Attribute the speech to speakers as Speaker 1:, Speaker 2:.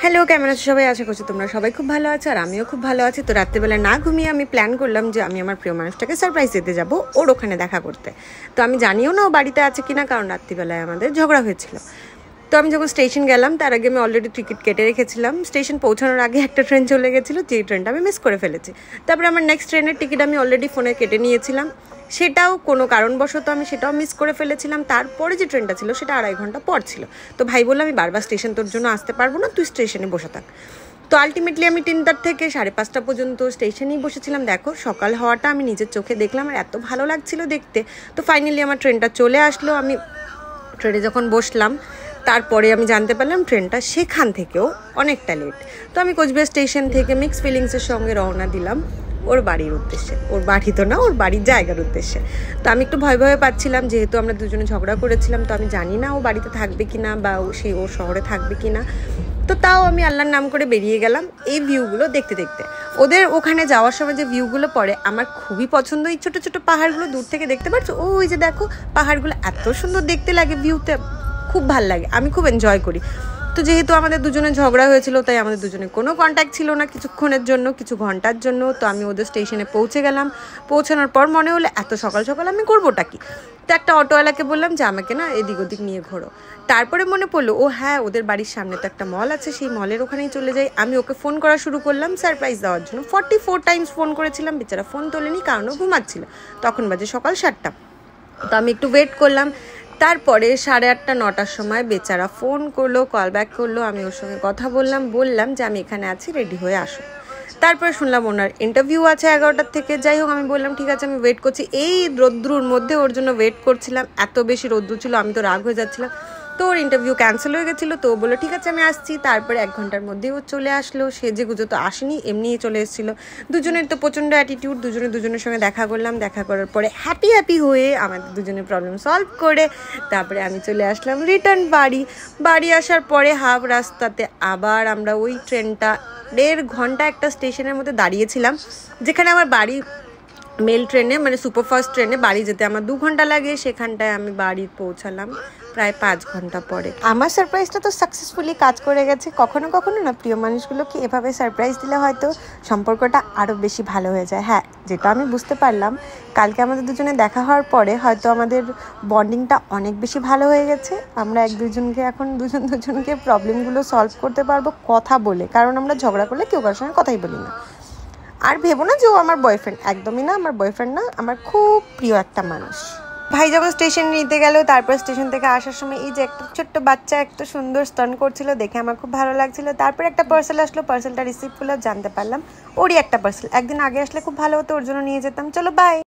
Speaker 1: Hello, কেমন আছো সবাই? আশা করছি তোমরা সবাই খুব ভালো আছো আর আমিও খুব ভালো আছি। তো রাত্রেবেলা না ঘুমিয়ে আমি প্ল্যান করলাম যে আমি আমার প্রিয় মানুষটাকে সারপ্রাইজ দিতে যাবো ওর ওখানে দেখা করতে। তো আমি জানিও না ও বাড়িতে আছে কিনা, কারণ রাত্রিবেলায় আমাদের ঝগড়া হয়েছিল। তো আমি যখন স্টেশন গেলাম তার আগে আমি অলরেডি টিকিট কেটে রেখেছিলাম। স্টেশন পৌঁছানোর আগে একটা ট্রেন চলে গেছিলো, যেই ট্রেনটা আমি মিস করে ফেলেছি। তারপরে আমার নেক্সট ট্রেনের টিকিট আমি অলরেডি ফোনে কেটে নিয়েছিলাম, সেটাও কোনো কারণবশত আমি সেটাও মিস করে ফেলেছিলাম। তারপরে যে ট্রেনটা ছিল সেটা 2.5 ঘন্টা পর ছিল। তো ভাই বললো আমি বারবার স্টেশন তোর জন্য আসতে পারবো না, তুই স্টেশনে বসে থাক। তো আলটিমেটলি আমি 3টার থেকে 5:30 পর্যন্ত স্টেশনেই বসেছিলাম। দেখো, সকাল হওয়াটা আমি নিজের চোখে দেখলাম আর এত ভালো লাগছিল দেখতে। তো ফাইনালি আমার ট্রেনটা চলে আসলো। আমি ট্রেনে যখন বসলাম তারপরে আমি জানতে পারলাম ট্রেনটা সেখান থেকেও অনেকটা লেট। তো আমি কোচবিহার স্টেশন থেকে মিক্স ফিলিংসের সঙ্গে রওনা দিলাম ওর বাড়ির উদ্দেশ্যে। ওর বাড়ি তো না, ওর বাড়ির জায়গার উদ্দেশ্যে। তো আমি একটু ভয় পাচ্ছিলাম, যেহেতু আমরা দুজনে ঝগড়া করেছিলাম। তো আমি জানি না ও বাড়িতে থাকবে কিনা বা ওর শহরে থাকবে কিনা। তো তাও আমি আল্লাহর নাম করে বেরিয়ে গেলাম এই ভিউগুলো দেখতে দেখতে। ওদের ওখানে যাওয়ার সময় যে ভিউগুলো পড়ে আমার খুবই পছন্দ। এই ছোটো ছোটো পাহাড়গুলো দূর থেকে দেখতে পাচ্ছ, ওই যে দেখো পাহাড়গুলো এত সুন্দর দেখতে লাগে, ভিউতে খুব ভাল লাগে, আমি খুব এনজয় করি। তো যেহেতু আমাদের দুজনে ঝগড়া হয়েছিল তাই আমাদের দুজনে কোনো কন্ট্যাক্ট ছিল না কিছুক্ষণের জন্য, কিছু ঘন্টার জন্য। তো আমি ওদের স্টেশনে পৌঁছে গেলাম। পৌঁছানোর পর মনে হলো এত সকাল সকাল আমি করবোটা কি। তো একটা অটোওয়ালাকে বললাম যে আমাকে না এদিক ওদিক নিয়ে ঘোরো। তারপরে মনে পড়লো ও হ্যাঁ, ওদের বাড়ির সামনে তো একটা মল আছে, সেই মলের ওখানেই চলে যাই। আমি ওকে ফোন করা শুরু করলাম সারপ্রাইজ দেওয়ার জন্য। 44 টাইমস ফোন করেছিলাম, বেচারা ফোন তোলেনি, কারণ ও ঘুমাচ্ছিল। তখন বাজে সকাল 7টা। তো আমি একটু ওয়েট করলাম। তারপরে 8:30 9টার সময় বেচারা ফোন করলো, কল ব্যাক করলো। আমি ওর সঙ্গে কথা বললাম যে আমি এখানে আছি, রেডি হয়ে আসো। তারপরে শুনলাম ওনার ইন্টারভিউ আছে 11টার থেকে। যাই হোক, আমি বললাম ঠিক আছে আমি ওয়েট করছি। এই রোদ্রুর মধ্যে ওর জন্য ওয়েট করছিলাম, এত বেশি রোদ্রু ছিল, আমি তো রাগ হয়ে যাচ্ছিলাম। তো ওর ইন্টারভিউ ক্যান্সেল হয়ে গেছিলো। তো ও বললো ঠিক আছে আমি আসছি। তারপরে 1 ঘন্টার মধ্যেই ও চলে আসলো। সেজে গুজো তো আসেনি, এমনিই চলে এসেছিলো। দুজনের তো প্রচণ্ড অ্যাটিটিউড। দুজনের সঙ্গে দেখা করলাম। দেখা করার পরে হ্যাপি হয়ে আমাদের দুজনের প্রবলেম সলভ করে তারপরে আমি চলে আসলাম রিটার্ন বাড়ি আসার পরে হাফ রাস্তাতে আবার আমরা ওই ট্রেনটা 1.5 ঘন্টা একটা স্টেশনের মধ্যে দাঁড়িয়েছিলাম, যেখানে আমার বাড়ি মেল ট্রেনে মানে সুপারফাস্ট ট্রেনে বাড়ি যেতে আমার 2 ঘন্টা লাগে। সেখানটায় আমি বাড়ি পৌঁছালাম প্রায় 5 ঘন্টা পরে। আমার সারপ্রাইজটা তো সাকসেসফুলি কাজ করে গেছে। কখনো না প্রিয় মানুষগুলোকে এভাবে সারপ্রাইজ দিলে হয়তো সম্পর্কটা আরও বেশি ভালো হয়ে যায়। হ্যাঁ, যেটা আমি বুঝতে পারলাম কালকে আমাদের দুজনে দেখা হওয়ার পরে হয়তো আমাদের বন্ডিংটা অনেক বেশি ভালো হয়ে গেছে। আমরা দুজনকে এখন দুজনকে প্রবলেমগুলো সলভ করতে পারবো কথা বলে, কারণ আমরা ঝগড়া করলে কেউ কারোর সঙ্গে কথাই বলি না। আর ভেবো না যে ও আমার বয়ফ্রেন্ড, একদমই না, আমার বয়ফ্রেন্ড না, আমার খুব প্রিয় একটা মানুষ। ভাই যখন স্টেশন নিতে গেল, তারপর স্টেশন থেকে আসার সময় এই যে একটা ছোট্ট বাচ্চা একটা সুন্দর স্তন করছিল, দেখে আমার খুব ভালো লাগছিল। তারপর একটা পার্সেল আসলো, পার্সেলটা রিসিভ করলে জানতে পারলাম ওরই একটা পার্সেল। একদিন আগে আসলে খুব ভালো হতো, ওর জন্য নিয়ে যেতাম। চলো বাই।